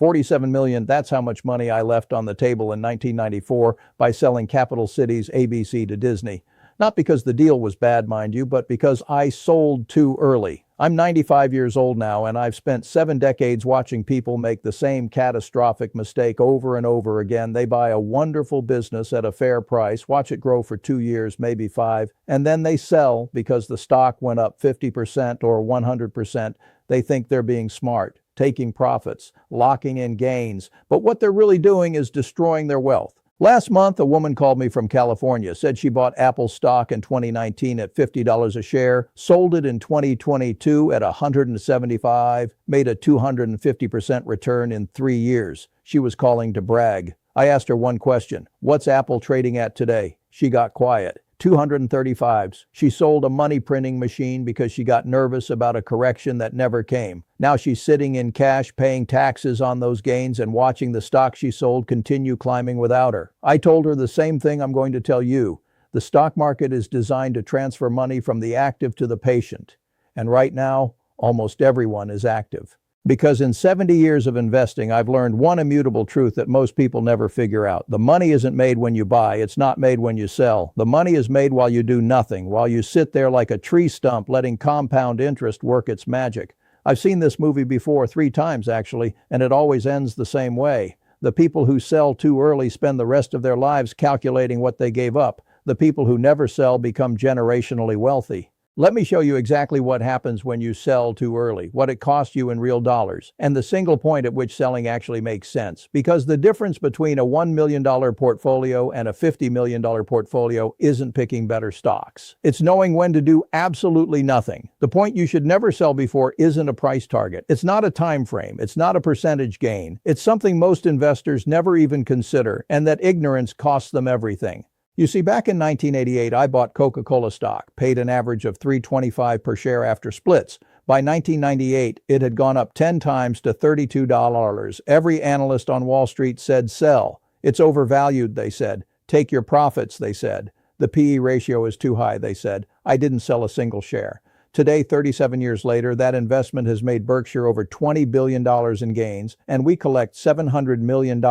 $47 million, that's how much money I left on the table in 1994 by selling Capital Cities ABC to Disney. Not because the deal was bad, mind you, but because I sold too early. I'm 95 years old now, and I've spent 7 decades watching people make the same catastrophic mistake over and over again. They buy a wonderful business at a fair price, watch it grow for 2 years, maybe 5, and then they sell because the stock went up 50% or 100%. They think they're being smart, taking profits, locking in gains, but what they're really doing is destroying their wealth. Last month, a woman called me from California, said she bought Apple stock in 2019 at $50 a share, sold it in 2022 at $175, made a 250% return in 3 years. She was calling to brag. I asked her one question: what's Apple trading at today? She got quiet. 235s. She sold a money printing machine because she got nervous about a correction that never came. Now she's sitting in cash, paying taxes on those gains and watching the stock she sold continue climbing without her. I told her the same thing I'm going to tell you. The stock market is designed to transfer money from the active to the patient. And right now, almost everyone is active. Because in 70 years of investing, I've learned one immutable truth that most people never figure out. The money isn't made when you buy. It's not made when you sell. The money is made while you do nothing, while you sit there like a tree stump letting compound interest work its magic. I've seen this movie before 3 times, actually, and it always ends the same way. The people who sell too early spend the rest of their lives calculating what they gave up. The people who never sell become generationally wealthy. Let me show you exactly what happens when you sell too early, what it costs you in real dollars, and the single point at which selling actually makes sense. Because the difference between a $1 million portfolio and a $50 million portfolio isn't picking better stocks. It's knowing when to do absolutely nothing. The point you should never sell before isn't a price target. It's not a time frame. It's not a percentage gain. It's something most investors never even consider, and that ignorance costs them everything. You see, back in 1988, I bought Coca-Cola stock, paid an average of $3.25 per share after splits. By 1998, it had gone up 10 times to $32. Every analyst on Wall Street said sell. It's overvalued, they said. Take your profits, they said. The PE ratio is too high, they said. I didn't sell a single share. Today, 37 years later, that investment has made Berkshire over $20 billion in gains, and we collect $700 million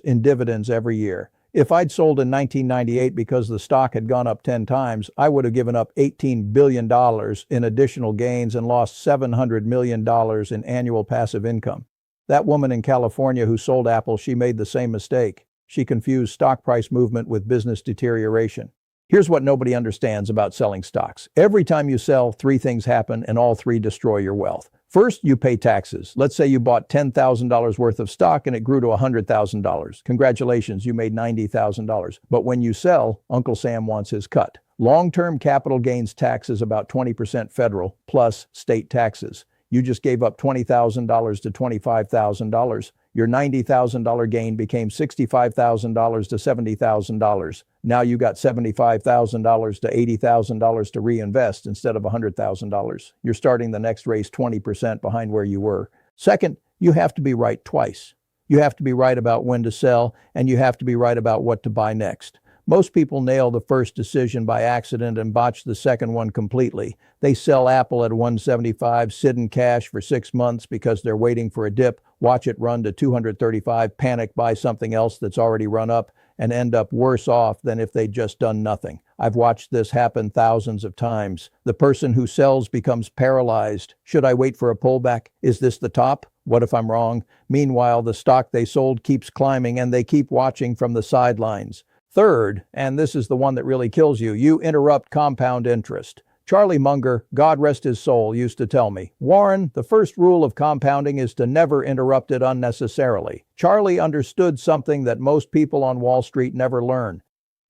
in dividends every year. If I'd sold in 1998 because the stock had gone up 10 times, I would have given up $18 billion in additional gains and lost $700 million in annual passive income. That woman in California who sold Apple, she made the same mistake. She confused stock price movement with business deterioration. Here's what nobody understands about selling stocks. Every time you sell, 3 things happen, and all 3 destroy your wealth. First, you pay taxes. Let's say you bought $10,000 worth of stock and it grew to $100,000. Congratulations, you made $90,000. But when you sell, Uncle Sam wants his cut. Long-term capital gains tax is about 20% federal, plus state taxes. You just gave up $20,000 to $25,000. Your $90,000 gain became $65,000 to $70,000. Now you got $75,000 to $80,000 to reinvest instead of $100,000. You're starting the next race 20% behind where you were. Second, you have to be right twice. You have to be right about when to sell, and you have to be right about what to buy next. Most people nail the first decision by accident and botch the second one completely. They sell Apple at $175, sit in cash for 6 months because they're waiting for a dip, watch it run to $235, panic, buy something else that's already run up, and end up worse off than if they'd just done nothing. I've watched this happen thousands of times. The person who sells becomes paralyzed. Should I wait for a pullback? Is this the top? What if I'm wrong? Meanwhile, the stock they sold keeps climbing and they keep watching from the sidelines. Third, and this is the one that really kills you, you interrupt compound interest. Charlie Munger, God rest his soul, used to tell me, Warren, the first rule of compounding is to never interrupt it unnecessarily. Charlie understood something that most people on Wall Street never learn.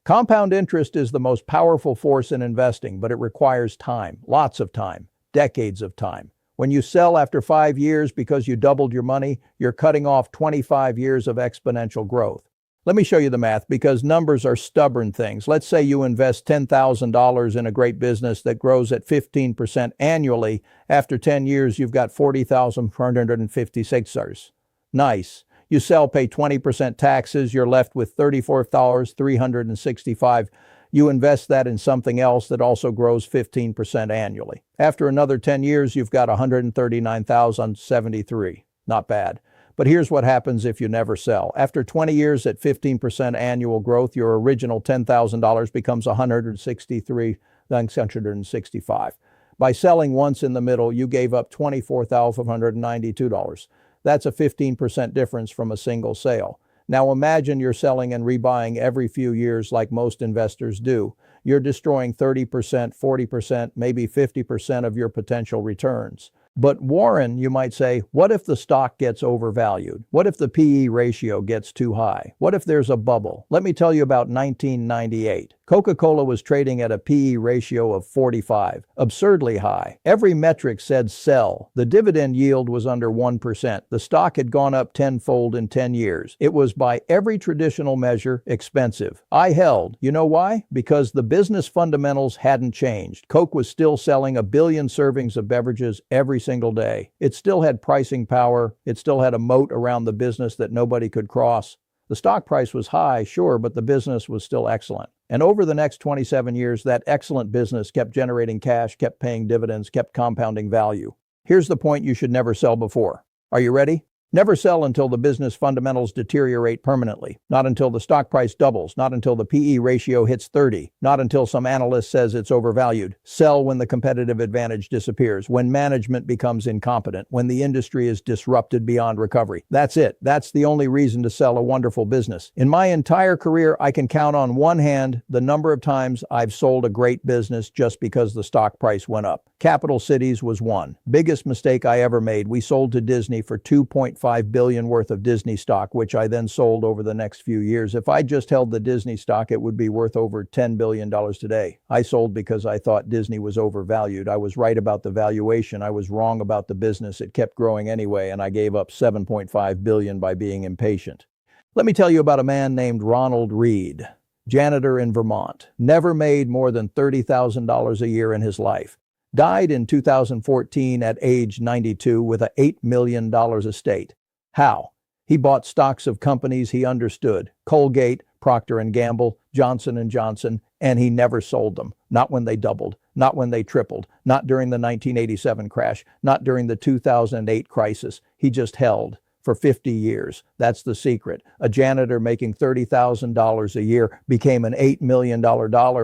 Compound interest is the most powerful force in investing, but it requires time, lots of time, decades of time. When you sell after 5 years because you doubled your money, you're cutting off 25 years of exponential growth. Let me show you the math, because numbers are stubborn things. Let's say you invest $10,000 in a great business that grows at 15% annually. After 10 years, you've got $40,456. Nice. You sell, pay 20% taxes, you're left with $34,365. You invest that in something else that also grows 15% annually. After another 10 years, you've got $139,073. Not bad. But here's what happens if you never sell. After 20 years at 15% annual growth, your original $10,000 becomes $163,665. By selling once in the middle, you gave up $24,592. That's a 15% difference from a single sale. Now imagine you're selling and rebuying every few years like most investors do. You're destroying 30%, 40%, maybe 50% of your potential returns. But Warren, you might say, what if the stock gets overvalued? What if the PE ratio gets too high? What if there's a bubble? Let me tell you about 1998. Coca-Cola was trading at a PE ratio of 45, absurdly high. Every metric said sell. The dividend yield was under 1%. The stock had gone up tenfold in 10 years. It was by every traditional measure expensive. I held. You know why? Because the business fundamentals hadn't changed. Coke was still selling 1 billion servings of beverages every single day. It still had pricing power. It still had a moat around the business that nobody could cross. The stock price was high, sure, but the business was still excellent. And over the next 27 years, that excellent business kept generating cash, kept paying dividends, kept compounding value. Here's the point you should never sell before. Are you ready? Never sell until the business fundamentals deteriorate permanently. Not until the stock price doubles. Not until the PE ratio hits 30. Not until some analyst says it's overvalued. Sell when the competitive advantage disappears. When management becomes incompetent. When the industry is disrupted beyond recovery. That's it. That's the only reason to sell a wonderful business. In my entire career, I can count on one hand the number of times I've sold a great business just because the stock price went up. Capital Cities was one. Biggest mistake I ever made. We sold to Disney for $2.5 billion worth of Disney stock, which I then sold over the next few years. If I just held the Disney stock, it would be worth over $10 billion today. I sold because I thought Disney was overvalued. I was right about the valuation. I was wrong about the business. It kept growing anyway, and I gave up $7.5 billion by being impatient. Let me tell you about a man named Ronald Reed, janitor in Vermont. Never made more than $30,000 a year in his life. Died in 2014 at age 92 with an $8 million estate. How? He bought stocks of companies he understood. Colgate, Procter & Gamble, Johnson & Johnson, and he never sold them. Not when they doubled. Not when they tripled. Not during the 1987 crash. Not during the 2008 crisis. He just held. For 50 years. That's the secret. A janitor making $30,000 a year became an $8 million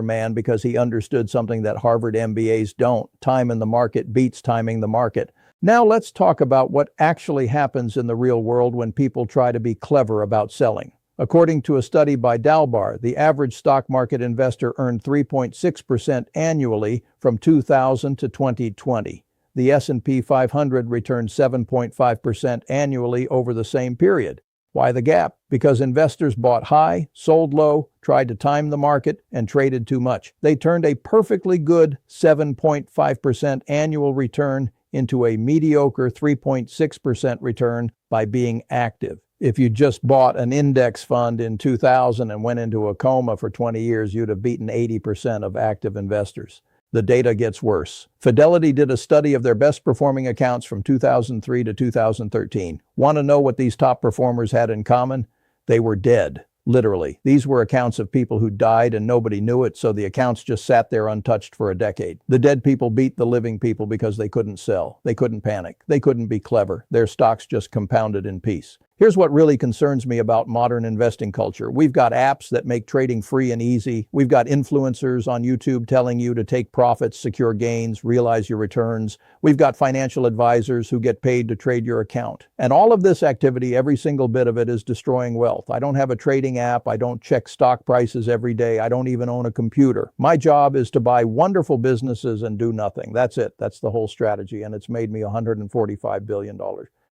man because he understood something that Harvard MBAs don't. Time in the market beats timing the market. Now let's talk about what actually happens in the real world when people try to be clever about selling. According to a study by Dalbar, the average stock market investor earned 3.6% annually from 2000 to 2020. The S&P 500 returned 7.5% annually over the same period. Why the gap? Because investors bought high, sold low, tried to time the market, and traded too much. They turned a perfectly good 7.5% annual return into a mediocre 3.6% return by being active. If you just bought an index fund in 2000 and went into a coma for 20 years, you'd have beaten 80% of active investors. The data gets worse. Fidelity did a study of their best performing accounts from 2003 to 2013. Want to know what these top performers had in common? They were dead, literally. These were accounts of people who died and nobody knew it, so the accounts just sat there untouched for a decade. The dead people beat the living people because they couldn't sell. They couldn't panic. They couldn't be clever. Their stocks just compounded in peace. Here's what really concerns me about modern investing culture. We've got apps that make trading free and easy. We've got influencers on YouTube telling you to take profits, secure gains, realize your returns. We've got financial advisors who get paid to trade your account. And all of this activity, every single bit of it, is destroying wealth. I don't have a trading app. I don't check stock prices every day. I don't even own a computer. My job is to buy wonderful businesses and do nothing. That's it. That's the whole strategy. And it's made me $145 billion.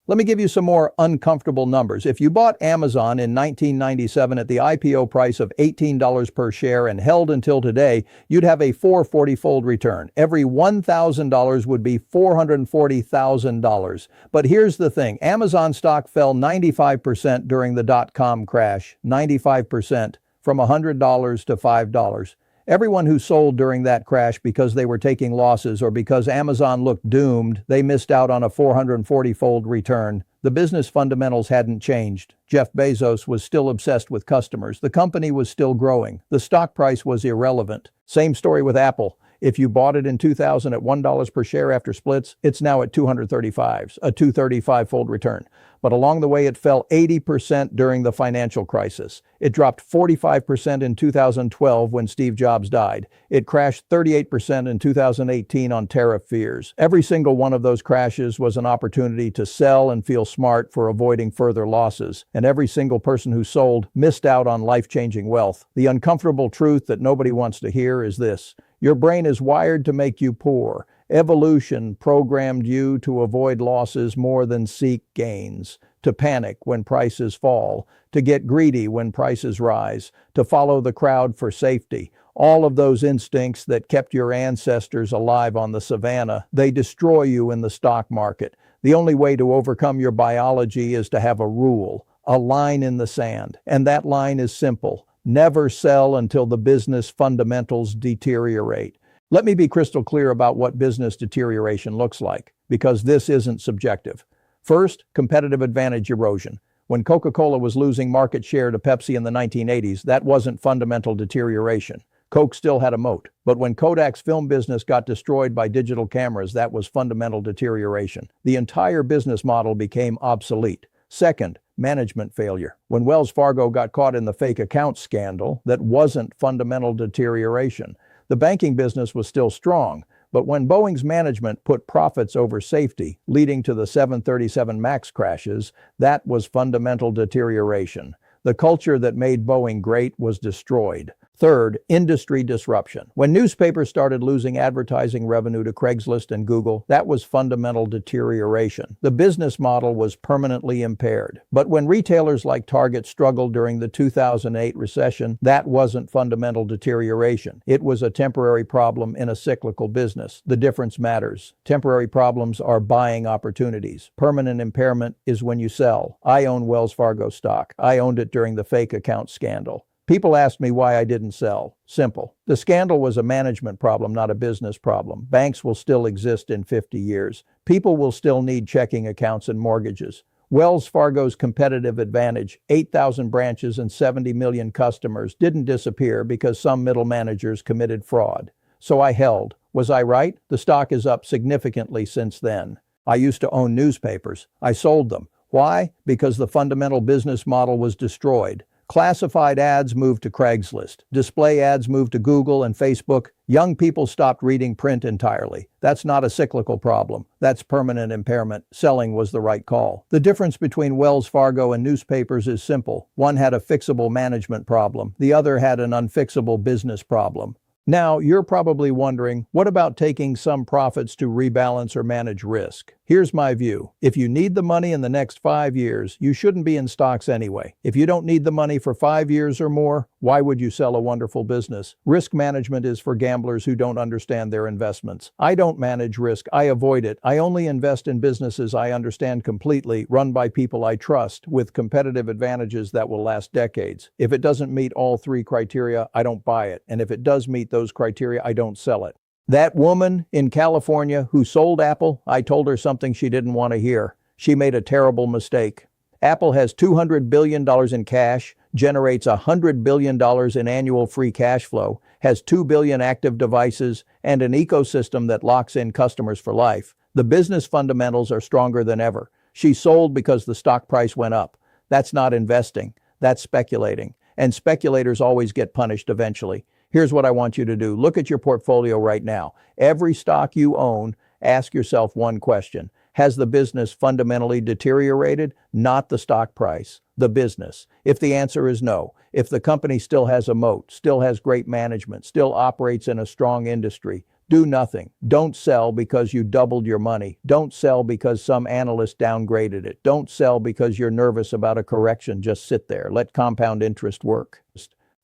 Let me give you some more uncomfortable numbers. If you bought Amazon in 1997 at the IPO price of $18 per share and held until today, you'd have a 440-fold return. Every $1,000 would be $440,000. But here's the thing. Amazon stock fell 95% during the dot-com crash. 95%, from $100 to $5. Everyone who sold during that crash because they were taking losses or because Amazon looked doomed, they missed out on a 440-fold return. The business fundamentals hadn't changed. Jeff Bezos was still obsessed with customers. The company was still growing. The stock price was irrelevant. Same story with Apple. If you bought it in 2000 at $1 per share after splits, it's now at 235s, a 235-fold return. But along the way, it fell 80% during the financial crisis. It dropped 45% in 2012 when Steve Jobs died. It crashed 38% in 2018 on tariff fears. Every single one of those crashes was an opportunity to sell and feel smart for avoiding further losses. And every single person who sold missed out on life-changing wealth. The uncomfortable truth that nobody wants to hear is this: your brain is wired to make you poor. Evolution programmed you to avoid losses more than seek gains, to panic when prices fall, to get greedy when prices rise, to follow the crowd for safety. All of those instincts that kept your ancestors alive on the savannah, they destroy you in the stock market. The only way to overcome your biology is to have a rule, a line in the sand. And that line is simple: never sell until the business fundamentals deteriorate. Let me be crystal clear about what business deterioration looks like, because this isn't subjective. First, competitive advantage erosion. When Coca-Cola was losing market share to Pepsi in the 1980s, that wasn't fundamental deterioration. Coke still had a moat. But when Kodak's film business got destroyed by digital cameras, that was fundamental deterioration. The entire business model became obsolete. Second, management failure. When Wells Fargo got caught in the fake account scandal, that wasn't fundamental deterioration. The banking business was still strong, but when Boeing's management put profits over safety, leading to the 737 MAX crashes, that was fundamental deterioration. The culture that made Boeing great was destroyed. Third, industry disruption. When newspapers started losing advertising revenue to Craigslist and Google, that was fundamental deterioration. The business model was permanently impaired. But when retailers like Target struggled during the 2008 recession, that wasn't fundamental deterioration. It was a temporary problem in a cyclical business. The difference matters. Temporary problems are buying opportunities. Permanent impairment is when you sell. I own Wells Fargo stock. I owned it during the fake account scandal. People asked me why I didn't sell. Simple. The scandal was a management problem, not a business problem. Banks will still exist in 50 years. People will still need checking accounts and mortgages. Wells Fargo's competitive advantage, 8,000 branches and 70 million customers, didn't disappear because some middle managers committed fraud. So I held. Was I right? The stock is up significantly since then. I used to own newspapers. I sold them. Why? Because the fundamental business model was destroyed. Classified ads moved to Craigslist. Display ads moved to Google and Facebook. Young people stopped reading print entirely. That's not a cyclical problem. That's permanent impairment. Selling was the right call. The difference between Wells Fargo and newspapers is simple. One had a fixable management problem. The other had an unfixable business problem. Now, you're probably wondering, what about taking some profits to rebalance or manage risk? Here's my view. If you need the money in the next 5 years, you shouldn't be in stocks anyway. If you don't need the money for 5 years or more, why would you sell a wonderful business? Risk management is for gamblers who don't understand their investments. I don't manage risk. I avoid it. I only invest in businesses I understand completely, run by people I trust, with competitive advantages that will last decades. If it doesn't meet all three criteria, I don't buy it. And if it does meet those criteria, I don't sell it. That woman in California who sold Apple, I told her something she didn't want to hear. She made a terrible mistake. Apple has $200 billion in cash, generates $100 billion in annual free cash flow, has 2 billion active devices, and an ecosystem that locks in customers for life. The business fundamentals are stronger than ever. She sold because the stock price went up. That's not investing. That's speculating. And speculators always get punished eventually. Here's what I want you to do. Look at your portfolio right now. Every stock you own, ask yourself one question. Has the business fundamentally deteriorated? Not the stock price, the business. If the answer is no, if the company still has a moat, still has great management, still operates in a strong industry, do nothing. Don't sell because you doubled your money. Don't sell because some analyst downgraded it. Don't sell because you're nervous about a correction. Just sit there. Let compound interest work.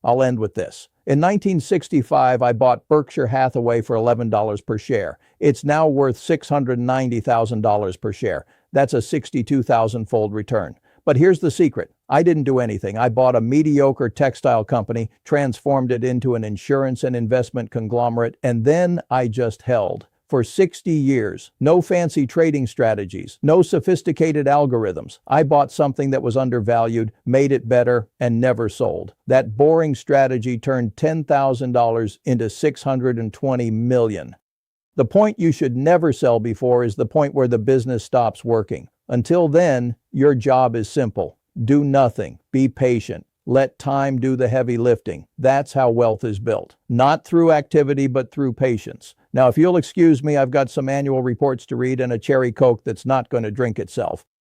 I'll end with this. In 1965, I bought Berkshire Hathaway for $11 per share. It's now worth $690,000 per share. That's a 62,000-fold return. But here's the secret. I didn't do anything. I bought a mediocre textile company, transformed it into an insurance and investment conglomerate, and then I just held. For 60 years, no fancy trading strategies, no sophisticated algorithms. I bought something that was undervalued, made it better, and never sold. That boring strategy turned $10,000 into $620 million. The point you should never sell before is the point where the business stops working. Until then, your job is simple. Do nothing. Be patient. Let time do the heavy lifting. That's how wealth is built. Not through activity, but through patience. Now, if you'll excuse me, I've got some annual reports to read and a cherry Coke that's not going to drink itself.